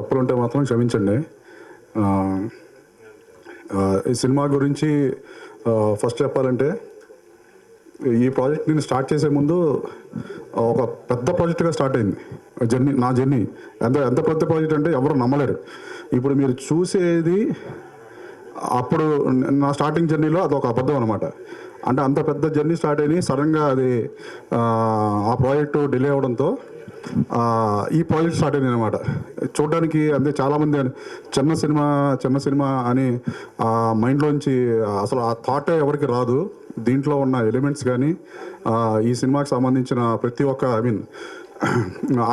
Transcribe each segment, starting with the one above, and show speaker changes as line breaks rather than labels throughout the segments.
తప్పులు ఉంటే మాత్రం క్షమించండి. ఈ సినిమా గురించి ఫస్ట్ చెప్పాలంటే, ఈ ప్రాజెక్ట్ నేను స్టార్ట్ చేసే ముందు ఒక పెద్ద ప్రాజెక్ట్గా స్టార్ట్ అయింది నా జర్నీ. ఎంత పెద్ద ప్రాజెక్ట్ అంటే ఎవరు నమ్మలేరు. ఇప్పుడు మీరు చూసేది అప్పుడు నా స్టార్టింగ్ జర్నీలో అదొక అబద్ధం అనమాట. అంటే అంత పెద్ద జర్నీ స్టార్ట్ అయ్యి సడన్గా అది ఆ ప్రాజెక్టు డిలే అవడంతో ఈ ప్రాజెక్ట్ స్టార్ట్ అయింది అనమాట. చూడడానికి అంటే చాలామంది చిన్న సినిమా అని మైండ్లోంచి అసలు ఆ థాటే ఎవరికి రాదు. దీంట్లో ఉన్న ఎలిమెంట్స్ కానీ ఈ సినిమాకి సంబంధించిన ప్రతి ఒక్క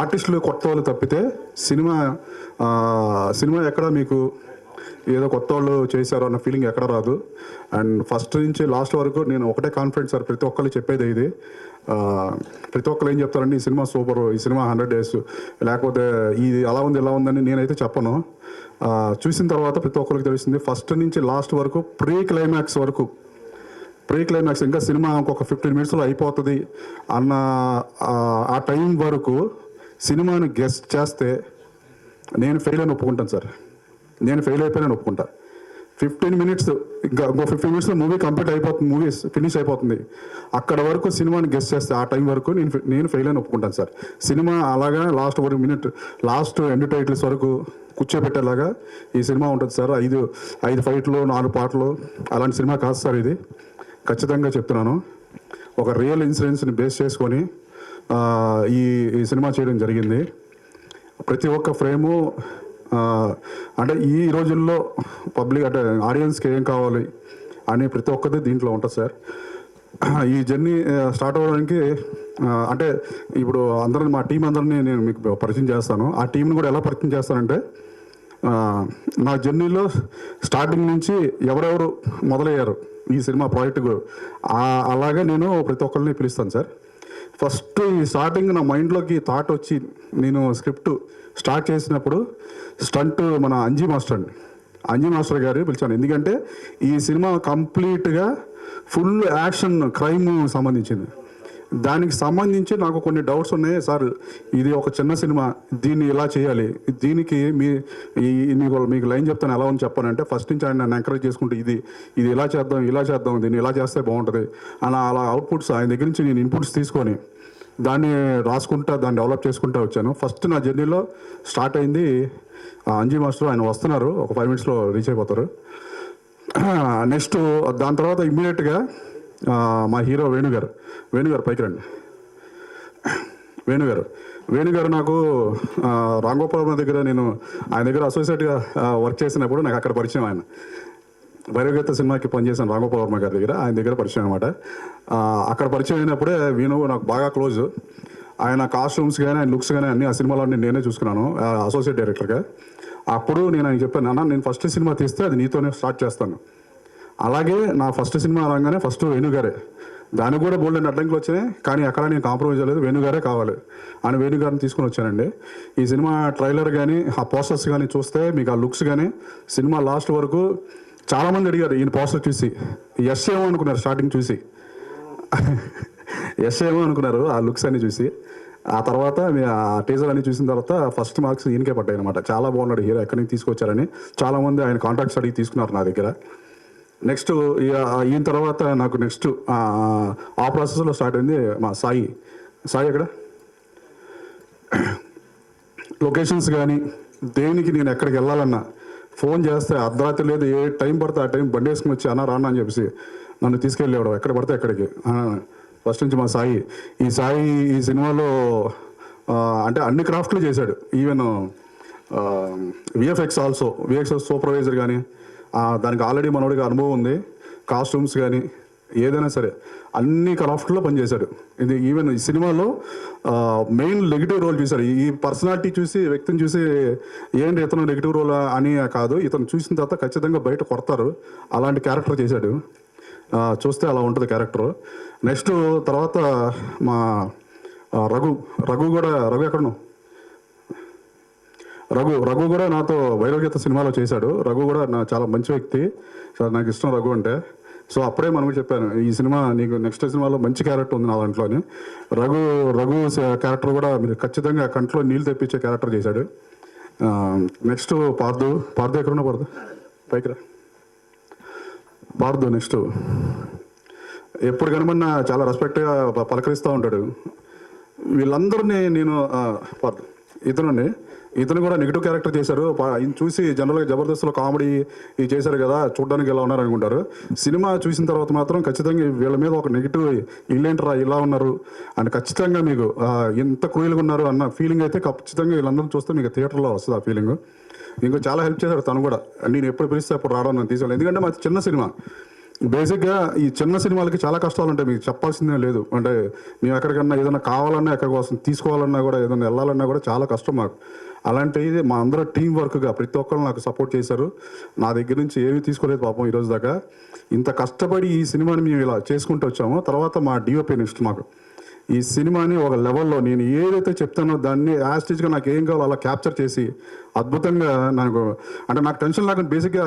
ఆర్టిస్టులు కొత్త వాళ్ళు తప్పితే సినిమా ఎక్కడ మీకు ఏదో కొత్త వాళ్ళు చేశారు అన్న ఫీలింగ్ ఎక్కడ రాదు. అండ్ ఫస్ట్ నుంచి లాస్ట్ వరకు నేను ఒకటే కాన్ఫిడెన్స్ సార్, ప్రతి ఒక్కరు చెప్పేది ఇది. ప్రతి ఒక్కరు ఏం చెప్తారంటే ఈ సినిమా సూపర్, ఈ సినిమా 100 days, లేకపోతే ఇది అలా ఉంది ఇలా ఉందని నేనైతే చెప్పను. చూసిన తర్వాత ప్రతి ఒక్కరికి తెలిసింది ఫస్ట్ నుంచి లాస్ట్ వరకు ప్రీ క్లైమాక్స్ ఇంకా సినిమా ఇంకొక 15 minutesలో అయిపోతుంది అన్న ఆ టైం వరకు సినిమాని గెస్ట్ చేస్తే నేను ఫెయిల్ అని ఒప్పుకుంటాను సార్. నేను ఫెయిల్ అయిపోయినా ఒప్పుకుంటా. 15 minutes ఇంకా 15 minutesలో మూవీ కంప్లీట్ అయిపోతుంది, మూవీ ఫినిష్ అయిపోతుంది. అక్కడ వరకు సినిమాని గెస్ట్ చేస్తే ఆ టైం వరకు నేను ఫెయిల్ అని ఒప్పుకుంటాను సార్. సినిమా అలాగా లాస్ట్ వరకు లాస్ట్ ఎండ్ టైటిల్స్ వరకు కూర్చోబెట్టేలాగా ఈ సినిమా ఉంటుంది సార్. 5 ఫైట్లు 4 పాటలు అలాంటి సినిమా కాదు సార్ ఇది. ఖచ్చితంగా చెప్తున్నాను. ఒక రియల్ ఇన్సిడెంట్స్ని బేస్ చేసుకొని ఈ సినిమా చేయడం జరిగింది. ప్రతి ఒక్క ఫ్రేము అంటే ఈ రోజుల్లో పబ్లిక్ అంటే ఆడియన్స్కి ఏం కావాలి అని ప్రతి ఒక్కటి దీంట్లో ఉంటుంది సార్. ఈ జర్నీ స్టార్ట్ అవ్వడానికి అంటే ఇప్పుడు మా టీం అందరినీ నేను మీకు పరిచయం చేస్తాను. ఆ టీంని కూడా ఎలా పరిచయం చేస్తానంటే, నా జర్నీలో స్టార్టింగ్ నుంచి ఎవరెవరు మొదలయ్యారు ఈ సినిమా ప్రాజెక్టు అలాగే నేను ప్రతి ఒక్కరిని పిలుస్తాను సార్. ఫస్ట్ ఈ స్టార్టింగ్ నా మైండ్లోకి థాట్ వచ్చి నేను స్క్రిప్ట్ స్టార్ట్ చేసినప్పుడు స్టంట్ మన అంజీ మాస్టర్ గారు పిలిచాను. ఎందుకంటే ఈ సినిమా కంప్లీట్గా ఫుల్ యాక్షన్ క్రైమ్ సంబంధించింది. దానికి సంబంధించి నాకు కొన్ని డౌట్స్ ఉన్నాయి సార్. ఇది ఒక చిన్న సినిమా, దీన్ని ఇలా చేయాలి, దీనికి మీకు లైన్ చెప్తాను ఎలా అని చెప్పానంటే, ఫస్ట్ నుంచి ఆయన నన్ను ఎంకరేజ్ చేసుకుంటూ ఇది ఇలా చేద్దాం దీన్ని ఇలా చేస్తే బాగుంటుంది అలా అవుట్పుట్స్ ఆయన దగ్గర నుంచి నేను ఇన్పుట్స్ తీసుకొని దాన్ని రాసుకుంటా దాన్ని డెవలప్ చేసుకుంటూ వచ్చాను. ఫస్ట్ నా జర్నీలో స్టార్ట్ అయింది అంజీ మాస్టర్. ఆయన వస్తున్నారు, ఒక 5 minutesలో రీచ్ అయిపోతారు. నెక్స్ట్ దాని తర్వాత ఇమ్మీడియట్గా మా హీరో వేణుగారు పైకి రండి. వేణుగారు నాకు రాంగోపాల్ దగ్గర ఆయన దగ్గర అసోసియేట్గా వర్క్ చేసినప్పుడు నాకు అక్కడ పరిచయం. ఆయన భైరవగీత సినిమాకి పనిచేశాను రాంగోపాల్ వర్మ గారి దగ్గర, ఆయన దగ్గర పరిచయం అనమాట. అక్కడ పరిచయం అయినప్పుడే వేణు నాకు బాగా క్లోజ్. ఆయన కాస్ట్యూమ్స్ కానీ ఆయన లుక్స్ కానీ అన్ని ఆ సినిమాలో నేనే చూసుకున్నాను అసోసియేట్ డైరెక్టర్గా. అప్పుడు నేను ఆయన చెప్పాను, నాన్న నేను ఫస్ట్ సినిమా తీస్తే అది నీతోనే స్టార్ట్ చేస్తాను. అలాగే నా ఫస్ట్ సినిమా రాగానే ఫస్ట్ వేణుగారే, దానికి కూడా బోల్డెన్ అడ్డంకులు వచ్చినాయి, కానీ అక్కడ నేను కాంప్రమైజ్ అవ్వలేదు, వేణుగారే కావాలి అని వేణుగారిని తీసుకుని వచ్చానండి. ఈ సినిమా ట్రైలర్ కానీ ఆ పోస్టర్స్ కానీ చూస్తే మీకు ఆ లుక్స్ కానీ సినిమా లాస్ట్ వరకు చాలామంది అడిగారు ఈయన పోస్టర్ చూసి ఎస్ ఏమో అనుకున్నారు. స్టార్టింగ్ చూసి ఎస్ ఏమో అనుకున్నారు ఆ లుక్స్ అన్ని చూసి. ఆ తర్వాత ఆ టీజర్ అన్ని చూసిన తర్వాత ఫస్ట్ మార్క్స్ ఈయనకే పడ్డాయి అనమాట. చాలా బాగున్నాడు హీరో, ఎక్కడి నుంచి తీసుకొచ్చారని చాలామంది ఆయన కాంటాక్ట్స్ అడిగి తీసుకున్నారు నా దగ్గర. నెక్స్ట్ ఈయన తర్వాత నాకు నెక్స్ట్ ఆ ప్రాసెస్లో స్టార్ట్ అయింది మా సాయి ఎక్కడ లొకేషన్స్ కానీ దేనికి నేను ఎక్కడికి వెళ్ళాలన్నా ఫోన్ చేస్తే అర్ధరాత్రి లేదు, ఏ టైం పడితే ఆ టైం బండి వేసుకుని వచ్చి రానా అని చెప్పేసి నన్ను తీసుకెళ్ళేవాడు ఎక్కడ పడితే అక్కడికి. ఫస్ట్ నుంచి మా సాయి ఈ సినిమాలో అంటే అన్ని క్రాఫ్ట్లు చేశాడు. ఈవెన్ విఎఫ్ఎక్స్ సూపర్వైజర్ కానీ దానికి ఆల్రెడీ మనోడికి అనుభవం ఉంది. కాస్ట్యూమ్స్ కానీ ఏదైనా సరే అన్ని క్రాఫ్ట్లో పనిచేశాడు. ఇది ఈవెన్ ఈ సినిమాలో మెయిన్ నెగిటివ్ రోల్ చూశాడు. ఈ పర్సనాలిటీ చూసి వ్యక్తిని చూసి ఏంటి ఇతను నెగిటివ్ రోల్ అని కాదు, ఇతను చూసిన తర్వాత ఖచ్చితంగా బయట కొడతారు అలాంటి క్యారెక్టర్ చేశాడు. చూస్తే అలా ఉంటుంది క్యారెక్టర్. నెక్స్ట్ తర్వాత మా రఘు కూడా ఎక్కడను రఘు కూడా నాతో భైరవగీత సినిమాలో చేశాడు. రఘు కూడా చాలా మంచి వ్యక్తి సార్, నాకు ఇష్టం రఘు అంటే. సో అప్పుడే మనకు చెప్పాను ఈ సినిమా నీకు నెక్స్ట్ సినిమాలో మంచి క్యారెక్టర్ ఉంది నా దాంట్లోని. రఘు క్యారెక్టర్ కూడా మీరు ఖచ్చితంగా కంట్లో నీళ్ళు తెప్పించే క్యారెక్టర్ చేశాడు. నెక్స్ట్ పార్దు ఎక్కడున్నా పైకి రా పార్దు. నెక్స్ట్ ఎప్పుడు కనమన్నా చాలా రెస్పెక్ట్గా పలకరిస్తూ ఉంటాడు. వీళ్ళందరినీ నేను పార్దు ఇతను కూడా నెగిటివ్ క్యారెక్టర్ చేశారు. ఈయన చూసి జనరల్గా జబర్దస్త్లో కామెడీ ఇది చేశారు కదా, చూడడానికి ఎలా ఉన్నారు అనుకుంటారు. సినిమా చూసిన తర్వాత మాత్రం ఖచ్చితంగా వీళ్ళ మీద ఒక నెగిటివ్ ఇల్లేంటరా ఇలా ఉన్నారు అని ఖచ్చితంగా మీకు ఎంత క్రూయల్గా ఉన్నారు అన్న ఫీలింగ్ అయితే ఖచ్చితంగా వీళ్ళందరూ చూస్తే మీకు థియేటర్లో వస్తుంది ఆ ఫీలింగ్. ఇంకో చాలా హెల్ప్ చేశారు తను కూడా. నేను ఎప్పుడు పిలిస్తే అప్పుడు రావడం నేను తీసుకెళ్ళి, ఎందుకంటే మాది చిన్న సినిమా. బేసిక్గా ఈ చిన్న సినిమాలకి చాలా కష్టాలు ఉంటాయి, మీకు చెప్పాల్సిందే లేదు. అంటే మేము ఎక్కడికన్నా ఏదైనా కావాలన్నా ఎక్కడి కోసం తీసుకోవాలన్నా కూడా ఏదైనా వెళ్ళాలన్నా కూడా చాలా కష్టం మాకు. అలాంటిది మా అందరూ టీం వర్క్గా ప్రతి ఒక్కరు నాకు సపోర్ట్ చేశారు. నా దగ్గర నుంచి ఏమీ తీసుకోలేదు పాపం ఈరోజు దాకా. ఇంత కష్టపడి ఈ సినిమాని మేము ఇలా చేసుకుంటూ వచ్చామో, తర్వాత మా డిఓపి నెక్స్ట్ మాకు ఈ సినిమాని ఒక లెవెల్లో నేను ఏదైతే చెప్తానో దాన్ని యాస్టిజ్గా నాకు ఏం కావాలో అలా క్యాప్చర్ చేసి అద్భుతంగా నాకు అంటే నాకు టెన్షన్ లేకుండా బేసిక్గా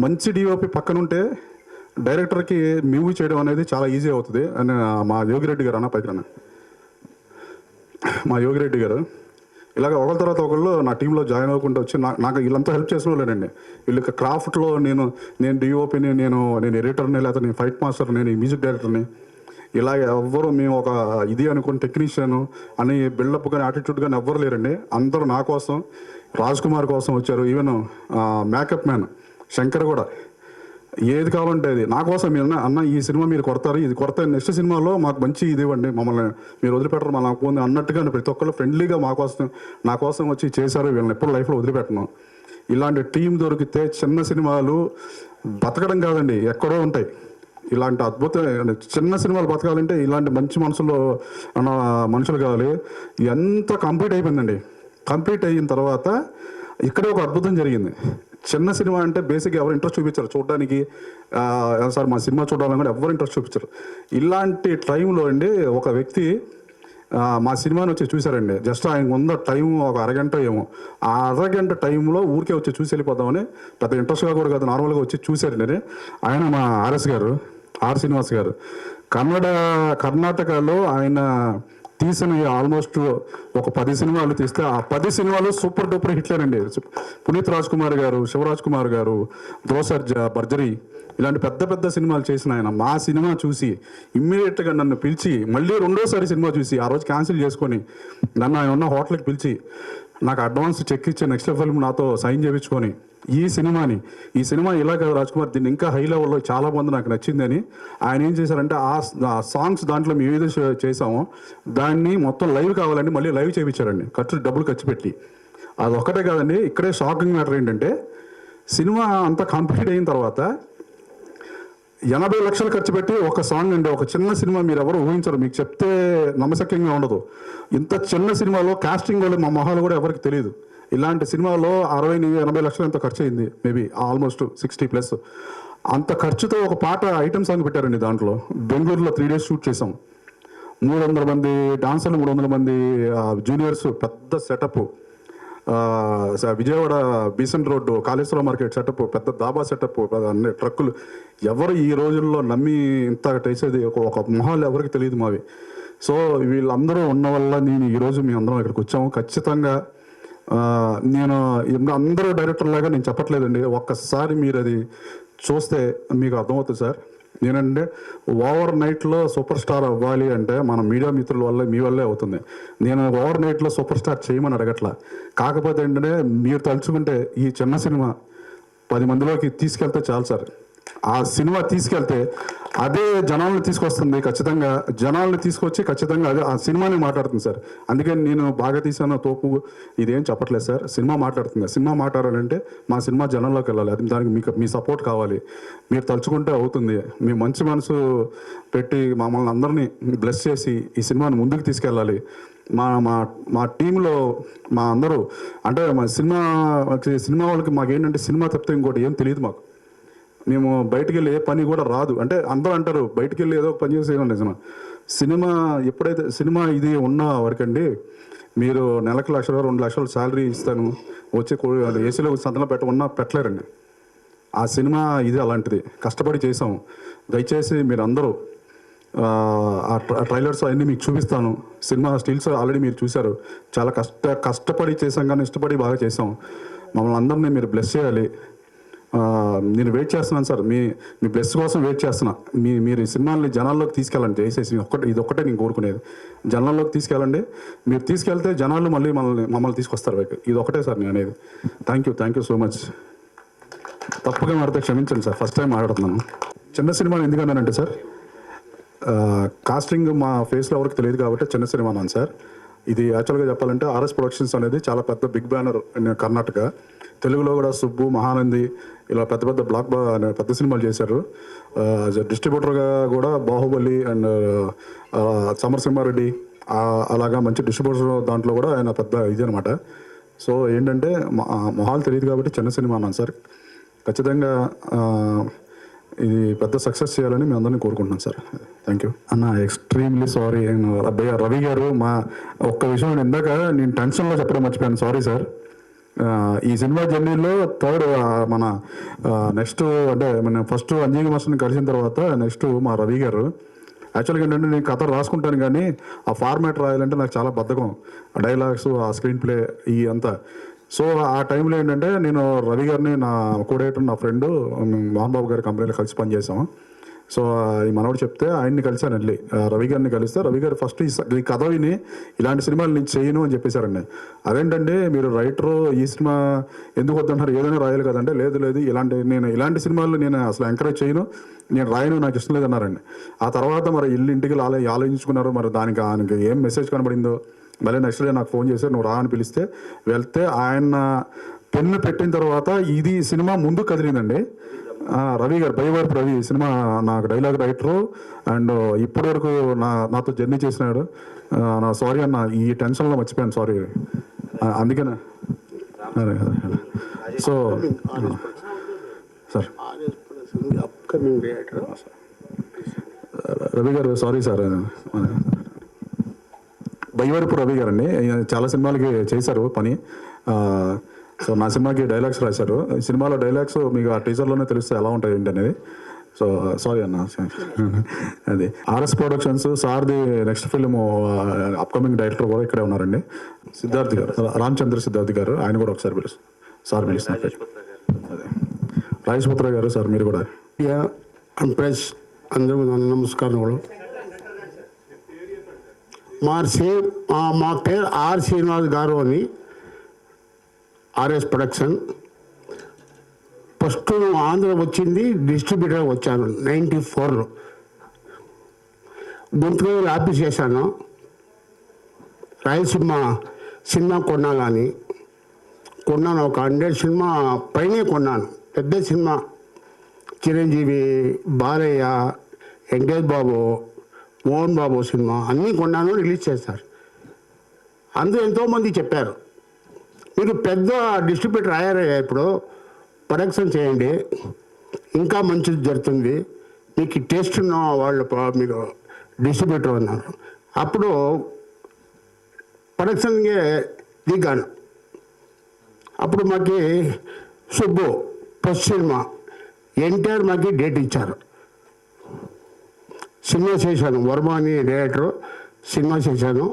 మంచి డిఓపి పక్కన ఉంటే డైరెక్టర్కి మూవీ చేయడం అనేది చాలా ఈజీ అవుతుంది అని మా యోగిరెడ్డి గారు అన్న పైకి మా యోగిరెడ్డి గారు ఇలాగ ఒకరి తర్వాత ఒకళ్ళు నా టీంలో జాయిన్ అవ్వకుండా వచ్చి నాకు వీళ్ళంతా హెల్ప్ చేసిన వాళ్ళేనండి. వీళ్ళకి క్రాఫ్ట్లో నేను డిఓపిని, నేను ఎడిటర్ని, లేకపోతే నేను ఫైట్ మాస్టర్, నేను మ్యూజిక్ డైరెక్టర్ని, ఇలాగ ఎవ్వరు మేము ఒక ఇది అనుకుని టెక్నీషియన్ అని బిల్డప్ కానీ యాటిట్యూడ్ కానీ ఎవ్వరు లేరండి. అందరూ నా కోసం, రాజ్ కుమార్ కోసం వచ్చారు. ఈవెన్ మేకప్ మ్యాన్ శంకర్ కూడా ఏది కావాలంటే అది నా కోసం మీరు అన్న ఈ సినిమా మీరు కొడతారు, ఇది కొడతా, నెక్స్ట్ సినిమాలో మాకు మంచి ఇది ఇవ్వండి, మమ్మల్ని మీరు వదిలిపెట్టరు, మా నాకు పోంది అన్నట్టుగా ప్రతి ఒక్కళ్ళు ఫ్రెండ్లీగా నా కోసం వచ్చి చేశారు. వీళ్ళని ఎప్పుడు లైఫ్లో వదిలిపెట్టను. ఇలాంటి టీం దొరికితే చిన్న సినిమాలు బతకడం కాదండి ఎక్కడో ఉంటాయి. ఇలాంటి అద్భుతం చిన్న సినిమాలు బతకాలంటే ఇలాంటి మంచి మనుషులు కావాలి. ఎంత కంప్లీట్ అయిపోయిందండి. కంప్లీట్ అయిన తర్వాత ఇక్కడే ఒక అద్భుతం జరిగింది. చిన్న సినిమా అంటే బేసిక్గా ఎవరు ఇంట్రెస్ట్ చూపించారు చూడడానికి, సార్ మా సినిమా చూడాలని కూడా ఎవరు ఇంట్రెస్ట్ చూపించారు. ఇలాంటి టైంలో అండి ఒక వ్యక్తి మా సినిమాని వచ్చి చూశారండి. జస్ట్ ఆయన ఉన్న టైం ఒక అరగంట ఏమో, ఆ అరగంట టైంలో ఊరికే వచ్చి చూసి వెళ్ళిపోదామని, పెద్ద ఇంట్రెస్ట్గా కూడా కాదు, నార్మల్గా వచ్చి చూశారండి. ఆయన మా ఆర్ శ్రీనివాస్ గారు కర్ణాటకలో ఆయన తీసిన ఆల్మోస్ట్ ఒక 10 సినిమాలు తీస్తే ఆ 10 సినిమాలు సూపర్ డూపర్ హిట్లేనండి. పునీత్ రాజ్ కుమార్ గారు, శివరాజ్ కుమార్ గారు, దోసర్జా, బర్జరీ ఇలాంటి పెద్ద సినిమాలు చేసిన ఆయన మా సినిమా చూసి ఇమ్మీడియట్గా నన్ను పిలిచి మళ్ళీ రెండోసారి సినిమా చూసి ఆ రోజు క్యాన్సిల్ చేసుకొని నన్ను ఆయన ఉన్న హోటల్కి పిలిచి నాకు అడ్వాన్స్ చెక్ ఇచ్చి నెక్స్ట్ ఫిల్మ్ నాతో సైన్ చేయించుకొని ఈ సినిమా ఇలా కదా రాజ్ కుమార్, దీన్ని ఇంకా హై లెవెల్లో చాలా మంది నాకు నచ్చిందని ఆయన ఏం చేశారంటే ఆ సాంగ్స్ దాంట్లో మేము ఏదో చేసామో దాన్ని మొత్తం లైవ్ కావాలండి మళ్ళీ లైవ్ చేయించారండి. డబ్బులు ఖర్చు పెట్టి. అది ఒక్కటే కాదండి, ఇక్కడే షాకింగ్ మ్యాటర్ ఏంటంటే సినిమా అంతా కంప్లీట్ అయిన తర్వాత 80 లక్షలు ఖర్చు పెట్టి ఒక సాంగ్ అండి, ఒక చిన్న సినిమా మీరు ఎవరు ఊహించరు, మీకు చెప్తే నమ్మశక్యంగా ఉండదు. ఇంత చిన్న సినిమాలో కాస్టింగ్ వాళ్ళు మా మొహాలు కూడా ఎవరికి తెలియదు. ఇలాంటి సినిమాలో 60-80 లక్షలు ఎంత ఖర్చు అయింది, మేబీ ఆల్మోస్ట్ 60+. అంత ఖర్చుతో ఒక పాట ఐటమ్ సాంగ్ పెట్టారండి. దాంట్లో బెంగళూరులో 3 days షూట్ చేసాం. 300 మంది డాన్సర్లు, 300 మంది జూనియర్స్, పెద్ద setup. Vijayawada Besant road, Kaleshwaram market setup, పెద్ద దాబా సెటప్, అన్ని ట్రక్కులు. ఎవరు ఈ రోజుల్లో నమ్మి ఇంత చేసేది ఒక మొహాలు ఎవరికి తెలియదు మావి. సో వీళ్ళందరూ ఉన్న వల్ల నేను ఈరోజు మీ అందరం ఇక్కడికి వచ్చాము. ఖచ్చితంగా నేను అందరూ డైరెక్టర్ లాగా నేను చెప్పట్లేదండి, ఒక్కసారి మీరు అది చూస్తే మీకు అర్థమవుతుంది సార్. నేనంటే ఓవర్ నైట్లో సూపర్ స్టార్ అవ్వాలి అంటే మన మీడియా మిత్రుల వల్ల, మీ వల్లే అవుతుంది. నేను ఓవర్ నైట్లో సూపర్ స్టార్ చేయమని అడగట్లా. కాకపోతే ఏంటంటే మీరు తలుచుకుంటే ఈ చిన్న సినిమా 10 మందిలోకి తీసుకెళ్తే చాలు సార్. ఆ సినిమా తీసుకెళ్తే అదే జనాలను తీసుకొస్తుంది. ఖచ్చితంగా జనాలను తీసుకొచ్చి ఖచ్చితంగా అదే ఆ సినిమాని మాట్లాడుతుంది సార్. అందుకని నేను బాగా తీసాను తోపు ఇదేం చెప్పట్లేదు సార్. సినిమా మాట్లాడుతుంది. సినిమా మాట్లాడాలంటే మా సినిమా జనంలోకి వెళ్ళాలి. అది దానికి మీ సపోర్ట్ కావాలి. మీరు తలుచుకుంటే అవుతుంది. మీ మంచి మనసు పెట్టి మమ్మల్ని అందరినీ బ్లెస్ చేసి ఈ సినిమాని ముందుకు తీసుకెళ్ళాలి. మా టీంలో మా అందరూ అంటే మా సినిమా వాళ్ళకి మాకేంటంటే సినిమా తప్పితే ఇంకోటి ఏం తెలియదు మాకు. మేము బయటికి వెళ్ళి ఏ పని కూడా రాదు. అంటే అందరూ అంటారు బయటికి వెళ్ళి ఏదో ఒక పని చేసేయండి. సినిమా ఎప్పుడైతే సినిమా ఇది ఉన్న వరకండి మీరు నెలకు 1 లక్ష 2 లక్షలు శాలరీ ఇస్తాను వచ్చి ఏసీలో సంతలో పెట్టలేరండి. ఆ సినిమా ఇది అలాంటిది. కష్టపడి చేసాము. దయచేసి మీరు అందరూ ట్రైలర్స్ అవన్నీ మీకు చూపిస్తాను. సినిమా స్టిల్స్ ఆల్రెడీ మీరు చూశారు. చాలా కష్టపడి చేసాం కానీ ఇష్టపడి బాగా చేసాం. మమ్మల్ని అందరినీ మీరు బ్లెస్ చేయాలి. నేను వెయిట్ చేస్తున్నాను సార్, మీ బ్లెస్ కోసం వెయిట్ చేస్తున్నా. మీరు ఈ సినిమాని జనాల్లోకి తీసుకెళ్ళండి. దయచేసి ఇది ఒక్కటే నేను కోరుకునేది, జనాల్లోకి తీసుకెళ్ళండి. మీరు తీసుకెళ్తే జనాలు మళ్ళీ మమ్మల్ని తీసుకొస్తారు. ఇది ఒకటే సార్ నేను అనేది. Thank you so much. తప్పుగా మాడితే క్షమించండి సార్, ఫస్ట్ టైం మాట్లాడుతున్నాను. చిన్న సినిమాని ఎందుకన్నానంటే సార్, కాస్టింగ్ మా ఫేస్లో ఎవరికి తెలియదు కాబట్టి చిన్న సినిమా అన్నాను సార్. ఇది యాక్చువల్గా చెప్పాలంటే ఆర్ఎస్ ప్రొడక్షన్స్ అనేది చాలా పెద్ద బిగ్ బ్యానర్ కర్ణాటక. తెలుగులో కూడా సుబ్బు, మహానంది ఇలా పెద్ద సినిమాలు చేశారు. డిస్ట్రిబ్యూటర్గా కూడా బాహుబలి అండ్ సమరసింహారెడ్డి అలాగా మంచి డిస్ట్రిబ్యూటర్ దాంట్లో కూడా ఆయన పెద్ద ఇది అనమాట. సో ఏంటంటే మొహాలు తెలియదు కాబట్టి చిన్న సినిమా అన్నాను సార్. ఖచ్చితంగా ఇది పెద్ద సక్సెస్ చేయాలని మేము అందరినీ కోరుకుంటున్నాం సార్. థ్యాంక్ యూ అన్న. ఎక్స్ట్రీమ్లీ సారీ రవి గారు. ఒక్క విషయం ఇందాక నేను టెన్షన్లో చెప్పడం మర్చిపోయాను, సారీ సార్. ఈ సినిమా జర్నీలో మన నెక్స్ట్ అంటే మన ఫస్ట్ అంజీ మాస్టర్ని కలిసిన తర్వాత నెక్స్ట్ మా రవి గారు. యాక్చువల్గా ఏంటంటే నేను కథ రాసుకుంటాను కానీ ఆ ఫార్మాట్ రాయాలంటే నాకు చాలా బద్ధకం. డైలాగ్స్, ఆ స్క్రీన్ ప్లే ఈ అంతా. సో ఆ టైంలో ఏంటంటే నేను రవి గారిని, నా కోడేటర్, నా ఫ్రెండ్ మోహన్ బాబు గారి కంపెనీలో కలిసి పనిచేసాము. సో ఈ మనవడు చెప్తే ఆయన్ని కలిసాను వెళ్ళి. రవి గారిని కలిస్తే రవి గారు ఫస్ట్ ఈ కథ విని ఇలాంటి సినిమాలు నేను చేయను అని చెప్పేశారండి. అదేంటంటే మీరు రైటరు, ఈ సినిమా ఎందుకు వద్దంటారు, ఏదైనా రాయాలి కదంటే లేదు ఇలాంటి సినిమాలు నేను అసలు ఎంకరేజ్ చేయను, నేను రాయను, నాకు ఇష్టం లేదన్నారండి. ఆ తర్వాత మరి ఇంటికి ఆలోచించుకున్నారు. మరి దానికి ఏం మెసేజ్ కనబడిందో మళ్ళీ నెక్స్ట్ డే నాకు ఫోన్ చేశారు, నువ్వు రా అని పిలిస్తే వెళ్తే ఆయన పెన్ను పెట్టిన తర్వాత ఇది సినిమా ముందు కదిలిందండి. రవి గారు, బైవరపు రవి సినిమా నాకు డైలాగ్ రైటరు అండ్ ఇప్పటి వరకు నాతో జర్నీ చేసినాడు. నా సారీ అన్న, ఈ టెన్షన్లో మర్చిపోయాను, సారీ. అందుకనే సో సార్ రవి గారు సారీ సార్. బైవరపు రవి గారు అండి, చాలా సినిమాలకి చేశారు పని. సో నా సినిమాకి డైలాగ్స్ రాశారు. సినిమాలో డైలాగ్స్ మీకు ఆ టీజర్లోనే తెలుస్తే ఎలా ఉంటాయి ఏంటి అనేది. సో సారీ అన్న. అది ఆర్ఎస్ ప్రొడక్షన్స్ సార్ది నెక్స్ట్ ఫిల్మ్ అప్కమింగ్ డైరెక్టర్ కూడా ఇక్కడే ఉన్నారండి, సిద్ధార్థ్ గారు, రామచంద్ర సిద్ధార్థ్ గారు. ఆయన కూడా ఒకసారి సార్ పిలుస్తున్నారు. అదే రాజపుత్ర గారు సార్, మీరు కూడా.
ప్రెస్ అందరూ నమస్కారములు. మా పేరు ఆర్ శ్రీనివాస్ గారు అని, ఆర్ఎస్ ప్రొడక్షన్. ఫస్ట్ ఆంధ్ర వచ్చింది డిస్ట్రిబ్యూటర్ వచ్చాను 94లో. గుంటూరు ఆఫీస్ చేశాను. రాయలసీమ సినిమా కొన్నాను, ఒక 100 సినిమా పైనే కొన్నాను. పెద్ద సినిమా చిరంజీవి, బాలయ్య, వెంకటేష్ బాబు, మోహన్ బాబు సినిమా అన్నీ కొన్నాను, రిలీజ్ చేశారు. అందరూ ఎంతోమంది చెప్పారు, మీరు పెద్ద డిస్ట్రిబ్యూటర్ అయ్యారయ్యా, ఇప్పుడు ప్రొడక్షన్ చేయండి, ఇంకా మంచిది జరుగుతుంది, మీకు టేస్ట్ ఉన్న వాళ్ళు మీకు డిస్ట్రిబ్యూటర్ ఉన్నారు. అప్పుడు ప్రొడక్షన్కి దిగాను. అప్పుడు మాకు సుబ్బు ఫస్ట్ సినిమా ఎన్టీఆర్ మాకు డేట్ ఇచ్చారు. సినిమా చేశాను, వర్మ అని డైరెక్టర్, సినిమా చేశాను.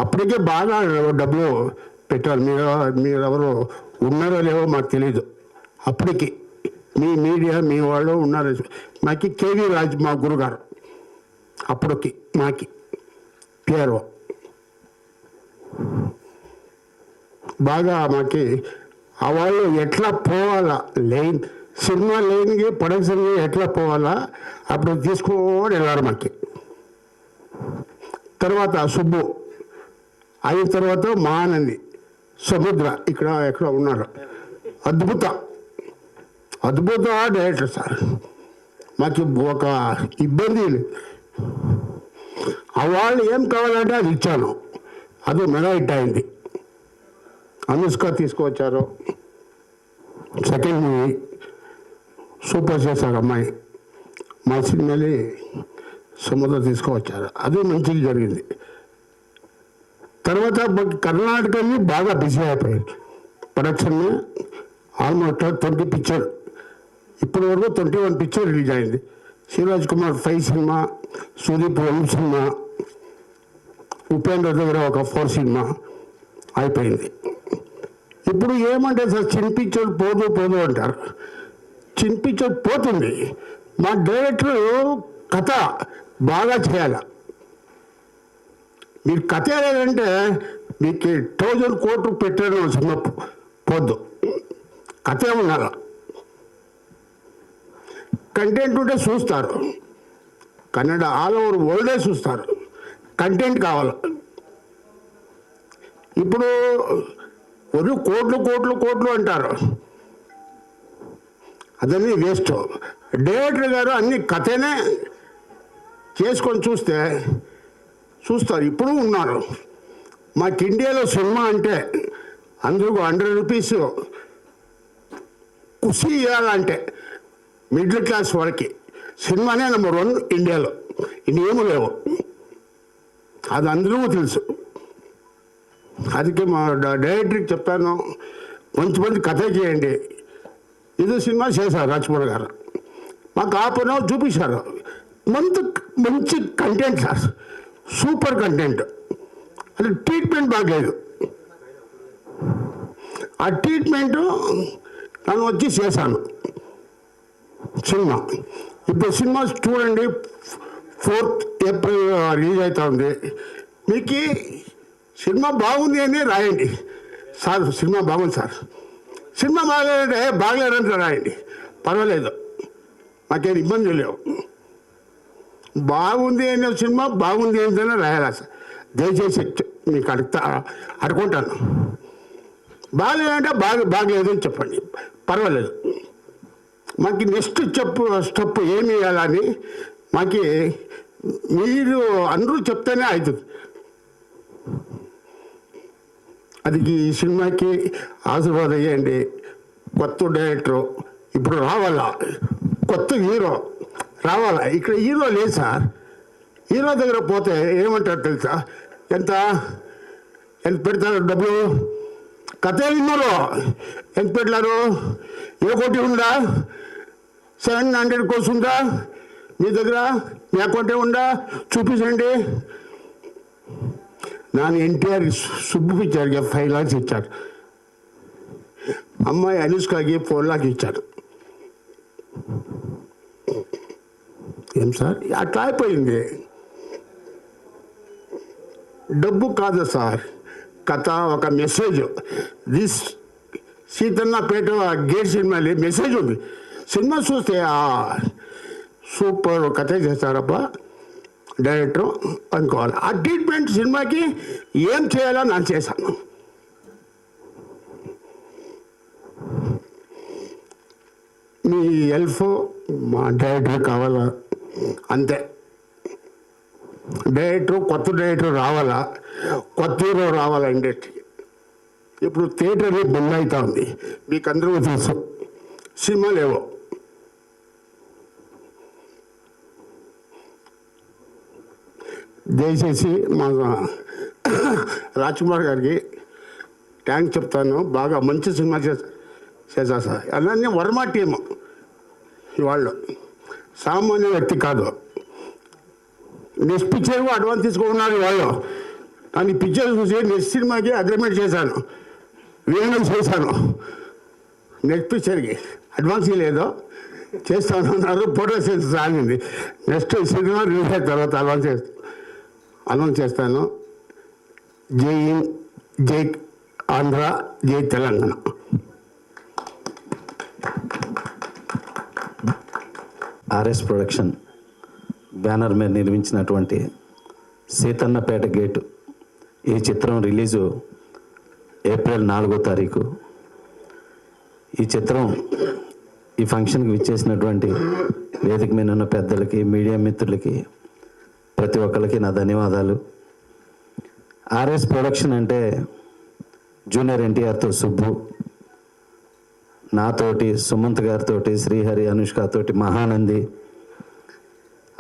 అప్పటికే బాగా డబ్బులు పెట్టారు. మీరు ఎవరు ఉన్నారో లేవో మాకు తెలీదు. అప్పటికి మీ మీడియా మీ వాళ్ళు ఉన్నారు. మాకి కేవీ రాజ్ మా గురుగారు, అప్పటికి మాకి పిఆర్ఓ బాగా మాకి ఆ వాళ్ళు ఎట్లా పోవాలా లైన్, సినిమా లైన్కి ప్రొడక్షన్కి ఎట్లా పోవాలా అప్పుడు తీసుకొని వెళ్ళారు మాకి. తర్వాత సుబ్బు అయిన తర్వాత మహానంది, సముద్ర ఎక్కడ ఉన్నారు. అద్భుత డైరెక్టర్ సార్. మాకు ఒక ఇబ్బంది లేదు. ఆ వాళ్ళు ఏం కావాలంటే అది ఇచ్చాను. అది మెగా హిట్ అయింది. అనుష్క తీసుకువచ్చారు. సెకండ్ మూవీ సూపర్ చేశారు అమ్మాయి. మా సినిమాని సముద్ర తీసుకువచ్చారు, అది మంచిగా జరిగింది. తర్వాత కర్ణాటకని బాగా బిజీ అయిపోయాయి. ప్రొడక్షన్ ఆల్మోస్ట్ 20 పిక్చర్, ఇప్పటి వరకు 21 పిక్చర్ రిలీజ్ అయింది. శివరాజ్ కుమార్ 5 సినిమా, సుదీప్ 1 సినిమా, ఉపేంద్ర దగ్గర ఒక 4 సినిమా అయిపోయింది. ఇప్పుడు ఏమంటే సార్ చిన్న పిక్చర్ పోదు అంటారు. చిన్న పిక్చర్ పోతుంది. మా డైరెక్టర్ కథ బాగా చేయాలి. మీరు కథ ఏదంటే మీకు 1000 కోట్లు పెట్టారు సినిమా పోద్దు. కథ ఏమన్నా కంటెంట్ ఉంటే చూస్తారు. కన్నడ ఆల్ ఓవర్ వరల్డే చూస్తారు. కంటెంట్ కావాలి. ఇప్పుడు వరు కోట్లు అంటారు. అదన్నీ వేస్ట్. డైరెక్టర్ గారు అన్ని కథనే చేసుకొని చూస్తారు. ఇప్పుడు ఉన్నారు. మాకు ఇండియాలో సినిమా అంటే అందరూ 100 రూపీస్ ఖుషి ఇవ్వాలంటే మిడిల్ క్లాస్ వాళ్ళకి సినిమానే నెంబర్ 1 ఇండియాలో. ఇన్నేమీ లేవు. అది అందరూ తెలుసు. అందుకే మా డైరెక్టర్కి చెప్తాను, మంచి కథ చేయండి. ఇది సినిమా చేశారు రాజ్కుమార్ గారు. మాకు ఆపన చూపించారు. మంచి కంటెంట్ సార్, సూపర్ కంటెంట్. అది ట్రీట్మెంట్ బాగలేదు. ఆ ట్రీట్మెంటు నన్ను వచ్చి చేశాను సినిమా. ఇప్పుడు సినిమా చూడండి, 4th ఏప్రిల్ రిలీజ్ అవుతా ఉంది. మీకు సినిమా బాగుంది అని రాయండి సార్. సినిమా బాగుంది సార్. సినిమా బాగలేదంటే రాయండి, పర్వాలేదు, మాకేం ఇబ్బంది లేవు. బాగుంది అనే సినిమా బాగుంది ఏంటనే రాయాలా సార్. దయచేసి మీకు అడుకుంటాను. బాగలేదంటే బాగలేదు అని చెప్పండి, పర్వాలేదు. మాకు నెక్స్ట్ స్టెప్ ఏమి వేయాలని మాకు మీరు అందరూ చెప్తేనే అవుతుంది. అది ఈ సినిమాకి ఆశీర్వాదం అయ్యండి. కొత్త డైరెక్టరు ఇప్పుడు రావాలా, కొత్త హీరో రావాలా. ఇక్కడ హీరో లేదు సార్. హీరో దగ్గర పోతే ఏమంటారు తెలుసా? ఎంత పెడతారు డబ్బులు? కథ విన్నారు ఎంత పెట్టారు? 1 కోటి ఉందా? 700 కోర్స్ ఉందా మీ దగ్గర? మీ అకౌంటే ఉందా? చూపించండి. ನಾನು NTR సుబ్బు పిక్చర్కి 5 lakhs ఇచ్చాడు. అమ్మాయి అనుష్కకి 4 lakhs ఇచ్చాడు. ఏం సార్ అట్లా అయిపోయింది. డబ్బు కాదు సార్, కథ ఒక మెసేజ్. దిస్ సీతన్నపేట గేట్ సినిమాలో మెసేజ్ ఉంది. సినిమా చూస్తే సూపర్ కథ చేస్తారబ్బా డైరెక్టర్ అనుకోవాలి. ఆ ట్రీట్మెంట్ సినిమాకి ఏం చేయాలో నేను చేశాను. మీ హెల్ప్ మా డైరెక్టర్ కావాలా అంతే. కొత్త డైరెక్టర్ రావాలా, కొత్త హీరో రావాలా ఇండస్ట్రీకి. ఇప్పుడు థియేటర్ని బంద్ అవుతా ఉంది, మీకు అందరూ తెలుసు. సినిమా లేవు. దయచేసి మా రాజ్కుమార్ గారికి థ్యాంక్స్ చెప్తాను. బాగా మంచి సినిమా చేశారు సార్. అలానే వర్మ టీమ్ వాళ్ళు సామాన్య వ్యక్తి కాదు. నెక్స్ట్ పిక్చర్ అడ్వాన్స్ తీసుకున్నారు వాళ్ళు. కానీ పిక్చర్ చూసి నెక్స్ట్ సినిమాకి అగ్రిమెంట్ చేశాను, వేణం చేశాను. నెక్స్ట్ పిక్చర్కి అడ్వాన్స్ లేదు, చేస్తాను అన్నారు. ఫోటో సెన్స్ ఆగింది. నెక్స్ట్ సినిమా రిలీజ్ అయిన తర్వాత అనౌన్స్ చేస్తాను. జై హింద్, జై ఆంధ్ర, జై తెలంగాణ.
ఆర్ఎస్ ప్రొడక్షన్ బ్యానర్ మీద నిర్మించినటువంటి సీతన్నపేట గేటు ఈ చిత్రం రిలీజు ఏప్రిల్ 4వ తారీఖు. ఈ చిత్రం ఈ ఫంక్షన్కి విచ్చేసినటువంటి వేదిక మీద ఉన్న పెద్దలకి, మీడియా మిత్రులకి, ప్రతి ఒక్కరికి నా ధన్యవాదాలు. ఆర్ఎస్ ప్రొడక్షన్ అంటే జూనియర్ ఎన్టీఆర్తో సుబ్బు, నాతోటి, సుమంత్ గారితోటి, శ్రీహరి, అనుష్కతోటి మహానంది,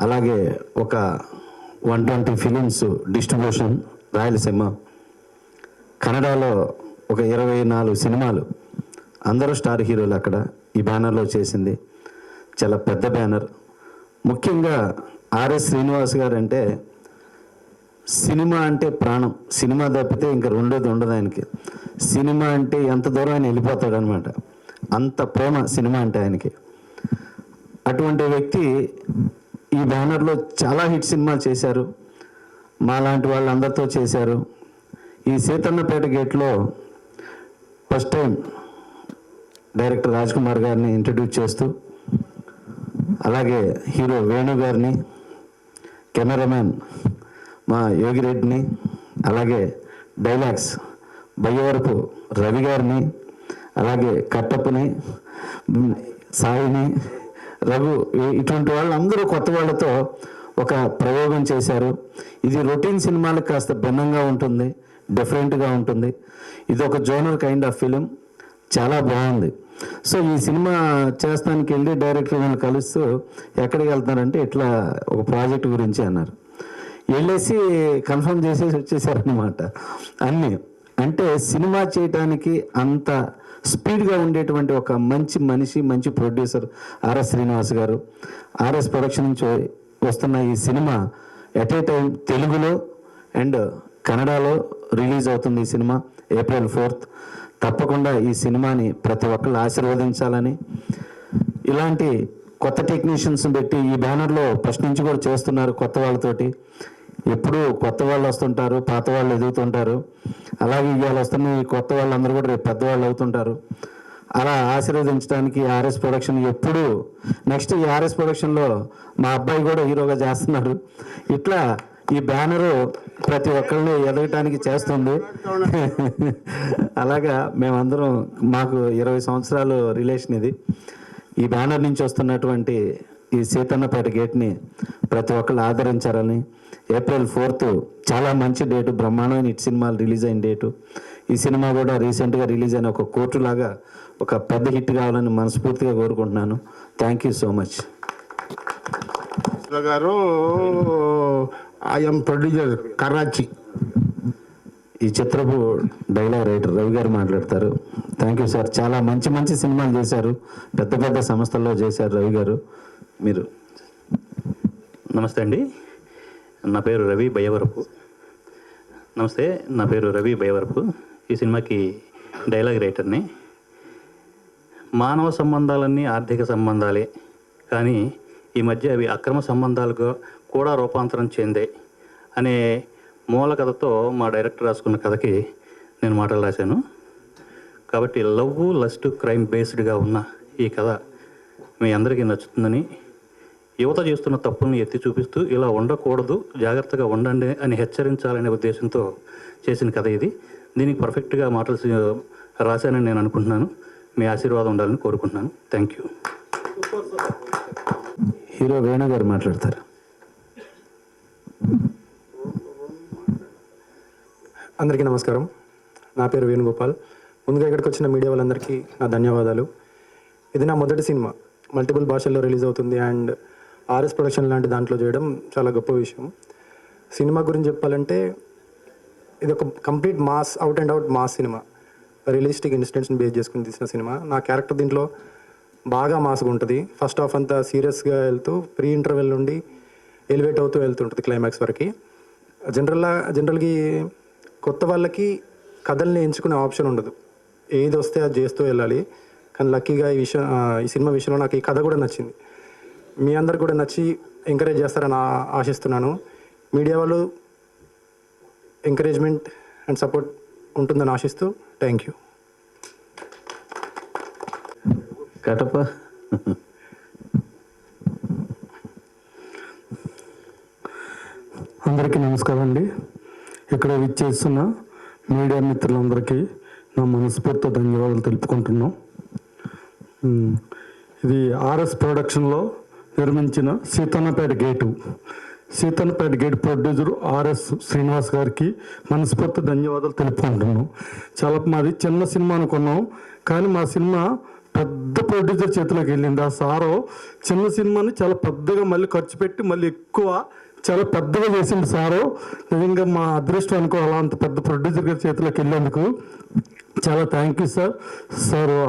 అలాగే ఒక 120 ఫిలిమ్స్ డిస్ట్రిబ్యూషన్ రాయలసీమ, కన్నడలో ఒక 24 సినిమాలు, అందరూ స్టార్ హీరోలు అక్కడ ఈ బ్యానర్లో చేసింది. చాలా పెద్ద బ్యానర్. ముఖ్యంగా ఆర్ఎస్ శ్రీనివాస్ గారు అంటే సినిమా అంటే ప్రాణం. సినిమా తప్పితే ఇంకా రెండోది ఉండదు ఆయనకి. సినిమా అంటే ఎంత దూరం ఆయన వెళ్ళిపోతాడు అనమాట, అంత ప్రేమ సినిమా అంటే ఆయనకి. అటువంటి వ్యక్తి ఈ బ్యానర్లో చాలా హిట్ సినిమాలు చేశారు, మాలాంటి వాళ్ళందరితో చేశారు. ఈ సీతన్నపేట గేట్లో first time director Raj Kumar గారిని ఇంట్రడ్యూస్ చేస్తూ, అలాగే హీరో వేణు గారిని, కెమెరామెన్ మా యోగిరెడ్డిని, అలాగే డైలాగ్స్ బయ్యవరపు రవి గారిని, అలాగే కట్టప్పని, సాయిని, రఘు, ఇటువంటి వాళ్ళందరూ కొత్త వాళ్ళతో ఒక ప్రయోగం చేశారు. ఇది రొటీన్ సినిమాలకు కాస్త భిన్నంగా ఉంటుంది, డిఫరెంట్గా ఉంటుంది. ఇది ఒక జోనర్ కైండ్ ఆఫ్ ఫిలిం, చాలా బాగుంది. సో ఈ సినిమా చేస్తానికి వెళ్ళి డైరెక్టర్ వాళ్ళు కలుస్తూ ఎక్కడికి వెళ్తున్నారంటే ఇట్లా ఒక ప్రాజెక్ట్ గురించి అన్నారు. వెళ్ళేసి కన్ఫర్మ్ చేసేసి వచ్చేసారనమాట అన్నీ. అంటే సినిమా చేయటానికి అంత స్పీడ్గా ఉండేటువంటి ఒక మంచి మనిషి, మంచి ప్రొడ్యూసర్ ఆర్ఎస్ శ్రీనివాస్ గారు. ఆర్ఎస్ ప్రొడక్షన్ నుంచి వస్తున్న ఈ సినిమా ఎట్ ఏ టైం తెలుగులో అండ్ కన్నడలో రిలీజ్ అవుతుంది. ఈ సినిమా April 4th. తప్పకుండా ఈ సినిమాని ప్రతి ఒక్కళ్ళు ఆశీర్వదించాలని, ఇలాంటి కొత్త టెక్నీషియన్స్ పెట్టి ఈ బ్యానర్లో ఫస్ట్ నుంచి కూడా చేస్తున్నారు కొత్త వాళ్ళతోటి. ఎప్పుడు కొత్త వాళ్ళు వస్తుంటారు, పాత వాళ్ళు ఎదుగుతుంటారు. అలాగే ఇవాళ వస్తున్న ఈ కొత్త వాళ్ళందరూ కూడా రేపు పెద్దవాళ్ళు అవుతుంటారు. అలా ఆశీర్వదించడానికి ఆర్ఎస్ ప్రొడక్షన్ ఎప్పుడు నెక్స్ట్ ఈ ఆర్ఎస్ ప్రొడక్షన్లో మా అబ్బాయి కూడా హీరోగా చేస్తున్నారు. ఇట్లా ఈ బ్యానరు ప్రతి ఒక్కరిని ఎదగటానికి చేస్తుంది. అలాగా మేమందరం, మాకు 20 సంవత్సరాలు రిలేషన్ ఇది. ఈ బ్యానర్ నుంచి వస్తున్నటువంటి ఈ సీతన్నపేట గేట్ని ప్రతి ఒక్కళ్ళు ఆదరించారని. April 4th చాలా మంచి డేటు, బ్రహ్మాండమైన హిట్ సినిమాలు రిలీజ్ అయిన డేటు. ఈ సినిమా కూడా రీసెంట్గా రిలీజ్ అయిన ఒక కోర్టులాగా ఒక పెద్ద హిట్ కావాలని మనస్ఫూర్తిగా కోరుకుంటున్నాను. Thank you so much.
గారు ఐఎమ్ ప్రొడ్యూసర్ కరాచీ.
ఈ చిత్రపు డైలాగ్ రైటర్ రవి గారు మాట్లాడతారు. Thank you sir. చాలా మంచి మంచి సినిమాలు చేశారు, పెద్ద పెద్ద సంస్థల్లో చేశారు రవి గారు. మీరు.
నమస్తే అండి, నా పేరు రవి బయ్యవరపు. నమస్తే, నా పేరు రవి బయ్యవరపు. ఈ సినిమాకి డైలాగ్ రైటర్ని. మానవ సంబంధాలన్నీ ఆర్థిక సంబంధాలే, కానీ ఈ మధ్య అవి అక్రమ సంబంధాలుగా కూడా రూపాంతరం చెందాయి అనే మూల కథతో మా డైరెక్టర్ రాసుకున్న కథకి నేను మాటలు రాశాను. కాబట్టి లవ్, లస్ట్, క్రైమ్ బేస్డ్గా ఉన్న ఈ కథ మీ అందరికీ నచ్చుతుందని, యువత చేస్తున్న తప్పుల్ని ఎత్తి చూపిస్తూ ఇలా ఉండకూడదు, జాగ్రత్తగా ఉండండి అని హెచ్చరించాలనే ఉద్దేశంతో చేసిన కథ ఇది. దీనికి పర్ఫెక్ట్గా మాటలు రాశానని నేను అనుకుంటున్నాను. మీ ఆశీర్వాదం ఉండాలని కోరుకుంటున్నాను. Thank you.
హీరో వేణు గారు మాట్లాడతారు.
అందరికీ నమస్కారం. నా పేరు వేణుగోపాల్. ముందుగా ఇక్కడికి వచ్చిన మీడియా వాళ్ళందరికీ నా ధన్యవాదాలు. ఇది నా మొదటి సినిమా, మల్టిపుల్ భాషల్లో రిలీజ్ అవుతుంది అండ్ ఆర్ఎస్ ప్రొడక్షన్ లాంటి దాంట్లో చేయడం చాలా గొప్ప విషయం. సినిమా గురించి చెప్పాలంటే ఇది ఒక complete mass, out and out mass cinema. Realistic ఇన్సిడెంట్స్ని బేస్ చేసుకుని తీసిన సినిమా. నా క్యారెక్టర్ దీంట్లో బాగా మాస్గా ఉంటుంది. ఫస్ట్ హాఫ్ అంతా సీరియస్గా వెళ్తూ ప్రీ ఇంటర్వెల్ నుండి ఎలివేట్ అవుతూ వెళ్తుంటుంది క్లైమాక్స్ వరకు. జనరల్గా కొత్త వాళ్ళకి కథల్ని ఎంచుకునే ఆప్షన్ ఉండదు, ఏది వస్తే అది చేస్తూ వెళ్ళాలి. కానీ లక్కీగా ఈ సినిమా విషయంలో నాకు ఈ కథ కూడా నచ్చింది. మీ అందరికి కూడా నచ్చి ఎంకరేజ్ చేస్తారని ఆశిస్తున్నాను. మీడియా వాళ్ళు ఎంకరేజ్మెంట్ అండ్ సపోర్ట్ ఉంటుందని ఆశిస్తూ థ్యాంక్ యూ.
కటప.
అందరికీ నమస్కారం అండి. ఇక్కడ విచ్చేస్తున్న మీడియా మిత్రులందరికీ నా మనస్ఫూర్తితో ధన్యవాదాలు తెలుపుకుంటున్నాం. ఇది ఆర్ఎస్ ప్రొడక్షన్లో నిర్మించిన Seethannapeta gate producer RS Srinivas గారికి మనస్ఫూర్తి ధన్యవాదాలు తెలుపుకుంటున్నాం. చాలా మాది చిన్న సినిమా అనుకున్నాం, కానీ మా సినిమా పెద్ద ప్రొడ్యూసర్ చేతిలోకి వెళ్ళింది. ఆ సారో చిన్న సినిమాని చాలా పెద్దగా మళ్ళీ ఖర్చు పెట్టి మళ్ళీ ఎక్కువ చాలా పెద్దగా చేసింది సారు. నిజంగా మా అదృష్టం అనుకోవాలా, అంత పెద్ద ప్రొడ్యూసర్ గారి చేతిలోకి వెళ్ళేందుకు చాలా thank you sir.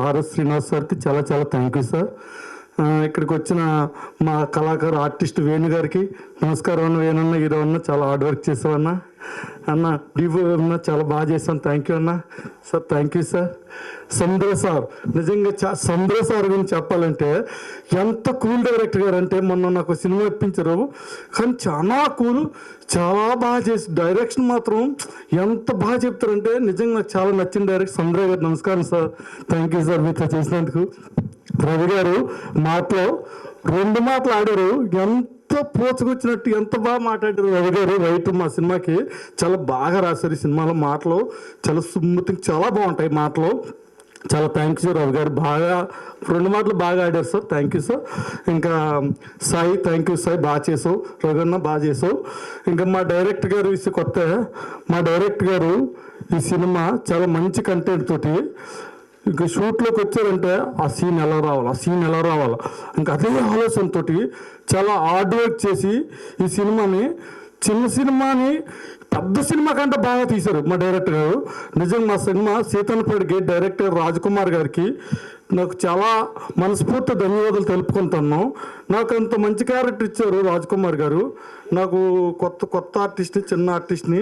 RS Srinivas సార్కి చాలా చాలా థ్యాంక్ యూ సార్. ఇక్కడికి వచ్చిన మా కళాకారు ఆర్టిస్ట్ వేణు గారికి నమస్కారం అన్న. వేణన్న హీరో అన్న చాలా హార్డ్ వర్క్ చేసావన్నా. అన్న డివో అన్న చాలా బాగా చేశాను. థ్యాంక్ యూ అన్న. Sir thank you sir. సముద్ర సార్ నిజంగా సముద్ర సార్ గురించి చెప్పాలంటే ఎంత కూల్ డైరెక్టర్ గారు అంటే మొన్న నాకు సినిమా ఇప్పించారు, కానీ చాలా కూల్, చాలా బాగా చేసి డైరెక్షన్ మాత్రం ఎంత బాగా చెప్తారంటే నిజంగా నాకు చాలా నచ్చిన డైరెక్టర్ సముద్ర గారు. నమస్కారం సార్. థ్యాంక్ యూ సార్ మీతో చేసినందుకు. రవి గారు మాటలో 2 మాటలు ఆడారు, ఎంత పోచుకొచ్చినట్టు ఎంత బాగా మాట్లాడారు రవి గారు. రైట్ మా సినిమాకి చాలా బాగా రాశారు. ఈ సినిమాలో మాటలు చాలా స్మూతింగ్, చాలా బాగుంటాయి మాటలు. చాలా థ్యాంక్స్ రవి గారు. బాగా 2 మాటలు బాగా ఆడారు సార్. Thank you sir. ఇంకా సాయి థ్యాంక్ యూ సాయి, బాగా చేసావు. రవి అన్న బాగా చేసావు. ఇంకా మా డైరెక్టర్ గారు కొత్త మా డైరెక్టర్ గారు ఈ సినిమా చాలా మంచి కంటెంట్ తోటి ఇంకా షూట్లోకి వచ్చారంటే ఆ సీన్ ఎలా రావాలి ఇంకా అదే ఆలోచనతో చాలా హార్డ్ వర్క్ చేసి ఈ సినిమాని, చిన్న సినిమాని పెద్ద సినిమా కంటే బాగా తీశారు మా డైరెక్టర్ గారు. నిజంగా మా cinema Seethannapeta gate director Rajkumar గారికి నాకు చాలా మనస్ఫూర్తి ధన్యవాదాలు తెలుపుకుంటున్నాను. నాకు అంత మంచి క్యారెక్టర్ ఇచ్చారు రాజ్కుమార్ గారు. నాకు కొత్త ఆర్టిస్ట్ని, చిన్న ఆర్టిస్ట్ని,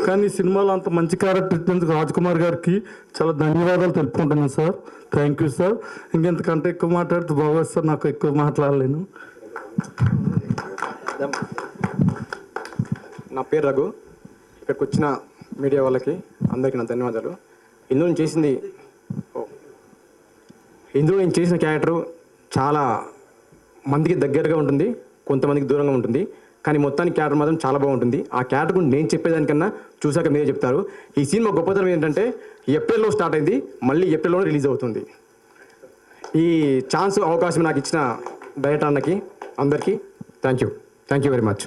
కానీ సినిమాలో అంత మంచి క్యారెక్టర్ ఇచ్చినందుకు రాజ్కుమార్ గారికి చాలా ధన్యవాదాలు తెలుపుకుంటున్నాను సార్. Thank you sir. ఇంకెంతకంటే ఎక్కువ మాట్లాడితే బాగోదు సార్, నాకు ఎక్కువ మాట్లాడలేను.
నా పేరు రఘు. ఇక్కడికి వచ్చిన మీడియా వాళ్ళకి అందరికీ నా ధన్యవాదాలు. ఇందులో నేను చేసిన క్యారెక్టరు చాలా మందికి దగ్గరగా ఉంటుంది, కొంతమందికి దూరంగా ఉంటుంది, కానీ మొత్తానికి క్యారెక్టర్ మాత్రం చాలా బాగుంటుంది. ఆ క్యారెక్టర్ గురించి నేను చెప్పేదానికన్నా చూసాక మీరే చెప్తారు. ఈ సినిమా గొప్పతనం ఏంటంటే ఏప్రిల్లో స్టార్ట్ అయింది, మళ్ళీ ఏప్రిల్లోనే రిలీజ్ అవుతుంది. ఈ అవకాశం నాకు ఇచ్చిన డైరెక్టర్ అన్నకి అందరికీ thank you very much.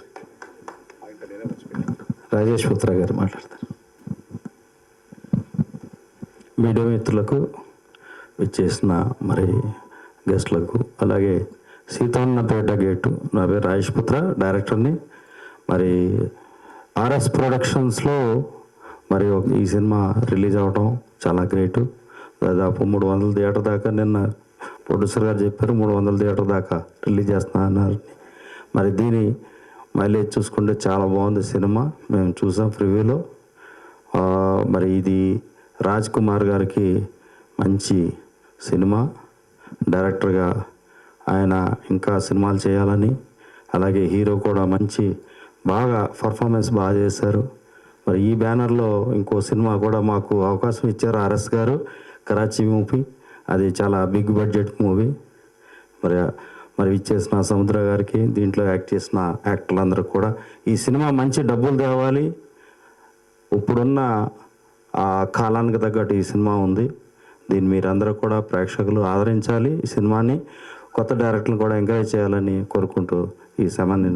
Rajesh పుత్ర గారు మాట్లాడతారు.
మీడియా మిత్రులకు, విచ్చేసిన మరి గెస్ట్లకు, అలాగే సీతన్నపేట గేటు, నా పేరు రాజేష్ పుత్ర, డైరెక్టర్ని. మరి ఆర్ఎస్ ప్రొడక్షన్స్లో మరి ఈ సినిమా రిలీజ్ అవ్వడం చాలా గ్రేటు. దాదాపు 300 థియేటర్ దాకా నిన్న ప్రొడ్యూసర్ గారు చెప్పారు, 300 థియేటర్ దాకా రిలీజ్ చేస్తున్నా అన్నారు. మరి దీని మైలేజ్ చూసుకుంటే చాలా బాగుంది సినిమా, మేము చూసాం ప్రివ్యూలో. మరి ఇది రాజ్ కుమార్ గారికి మంచి సినిమా. డైరెక్టర్గా ఆయన ఇంకా సినిమాలు చేయాలని, అలాగే హీరో కూడా బాగా పర్ఫార్మెన్స్ బాగా చేశారు. మరి ఈ బ్యానర్లో ఇంకో సినిమా కూడా మాకు అవకాశం ఇచ్చారు ఆర్ఎస్ గారు, కరాచీ మూవీ. అది చాలా బిగ్ బడ్జెట్ మూవీ. మరి ఇచ్చేసిన సముద్ర గారికి, దీంట్లో యాక్ట్ చేసిన యాక్టర్లందరూ కూడా ఈ సినిమా మంచి డబ్బులు తేవాలి. ఇప్పుడున్న ఆ కాలానికి తగ్గట్టు ఈ సినిమా ఉంది. దీన్ని మీరందరూ కూడా ప్రేక్షకులు ఆదరించాలి. ఈ సినిమాని కొత్త డైరెక్టర్లు కూడా ఎంకరేజ్ చేయాలని కోరుకుంటూ ఈ సమయాన్ని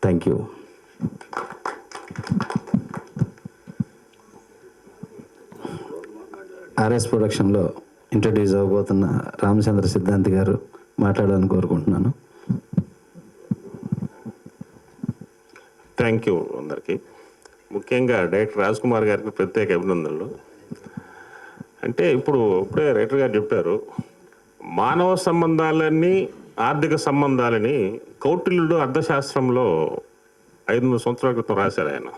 థ్యాంక్ యూ.
ఆర్ఎస్ ప్రొడక్షన్లో ఇంట్రడ్యూస్ అవ్వబోతున్న రామచంద్ర సిద్ధాంతి గారు మాట్లాడాలని కోరుకుంటున్నాను.
థ్యాంక్ యూ అందరికీ. ముఖ్యంగా డైరెక్టర్ రాజ్ కుమార్ గారికి ప్రత్యేక అభినందనలు. అంటే ఇప్పుడే రైటర్ గారు చెప్పారు, మానవ సంబంధాలని, ఆర్థిక సంబంధాలని కౌటిల్యుడు అర్థశాస్త్రంలో 500 సంవత్సరాల క్రితం రాశారు ఆయన.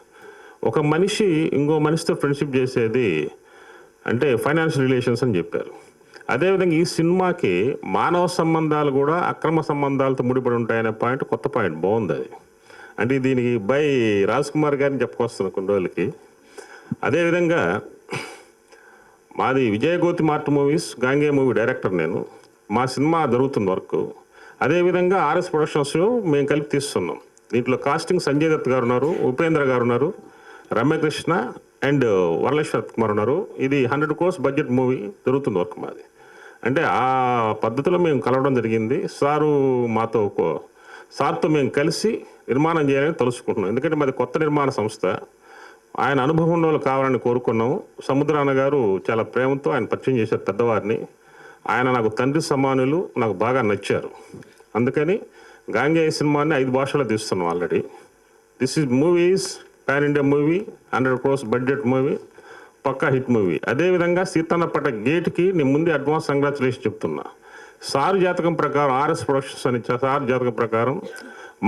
ఒక మనిషి ఇంకో మనిషితో ఫ్రెండ్షిప్ చేసేది అంటే ఫైనాన్షియల్ రిలేషన్స్ అని చెప్పారు. అదేవిధంగా ఈ సినిమాకి మానవ సంబంధాలు కూడా అక్రమ సంబంధాలతో ముడిపడి ఉంటాయనే పాయింట్, కొత్త పాయింట్, బాగుంది అది. అంటే దీనికి బై రాజ్ కుమార్ గారిని చెప్పుకొస్తున్నాను కొన్ని రోజులకి. అదేవిధంగా మాది విజయగోతి మార్ట్ మూవీస్, గాంగే మూవీ డైరెక్టర్ నేను. మా సినిమా జరుగుతుంది వర్క్. అదేవిధంగా ఆర్ఎస్ ప్రొడక్షన్స్ మేము కలిపి తీస్తున్నాం. దీంట్లో కాస్టింగ్ సంజయ్ దత్ గారు ఉన్నారు, ఉపేంద్ర గారు ఉన్నారు, రమ్యకృష్ణ అండ్ వరలక్ష్మి కుమార్ ఉన్నారు. ఇది 100 crores బడ్జెట్ మూవీ జరుగుతుంది వర్క్ మాది. అంటే ఆ పద్ధతిలో మేము కలవడం జరిగింది. సార్తో మేము కలిసి నిర్మాణం చేయాలని తలుచుకుంటున్నాం. ఎందుకంటే మాది కొత్త నిర్మాణ సంస్థ. ఆయన అనుభవంలో కావాలని కోరుకున్నాము. సముద్రాన గారు చాలా ప్రేమతో ఆయన పరిచయం చేశారు పెద్దవారిని. ఆయన నాకు తండ్రి సమానులు, నాకు బాగా నచ్చారు. అందుకని గాంగే సినిమాని 5 భాషల్లో తీస్తున్నాం already. This is movies pan India movie, 100 crores budget movie, పక్కా హిట్ మూవీ. అదేవిధంగా సీతన్నపేట గేట్కి నేను ముందే అడ్వాన్స్ కంగ్రాచులేషన్ చెప్తున్నా. సారు జాతకం ప్రకారం ఆర్ఎస్ ప్రొడక్షన్స్ అని సారు జాతకం ప్రకారం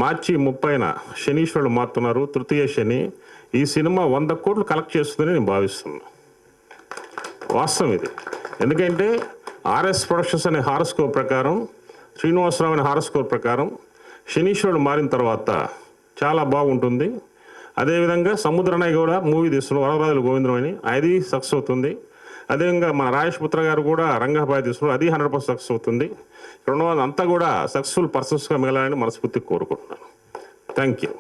మార్చి 30న శనీశ్వరుడు మారుతున్నారు, తృతీయ శని. ఈ సినిమా 100 కోట్లు కలెక్ట్ చేస్తుందని నేను భావిస్తున్నాను. వాస్తవం ఇది. ఎందుకంటే ఆర్ఎస్ ప్రొడక్షన్స్ అనే హారోస్కోప్ ప్రకారం, శ్రీనివాసరావు అనే హారోస్కోప్ ప్రకారం శనీశ్వరుడు మారిన తర్వాత చాలా బాగుంటుంది. అదేవిధంగా సముద్రనాయ్ కూడా మూవీ తీస్తున్నారు, వరవరాజుల గోవిందం అని, అది సక్సెస్ అవుతుంది. అదేవిధంగా మన రాజేష్ పుత్ర గారు కూడా రంగబాయ్ తీస్తున్నారు, అది 100% సక్సెస్ అవుతుంది. ఇక్కడ ఉన్న వాళ్ళంతా కూడా సక్సెస్ఫుల్ పర్సన్స్గా మిగలాలని మనస్ఫూర్తిగా కోరుకుంటున్నాను. Thank you.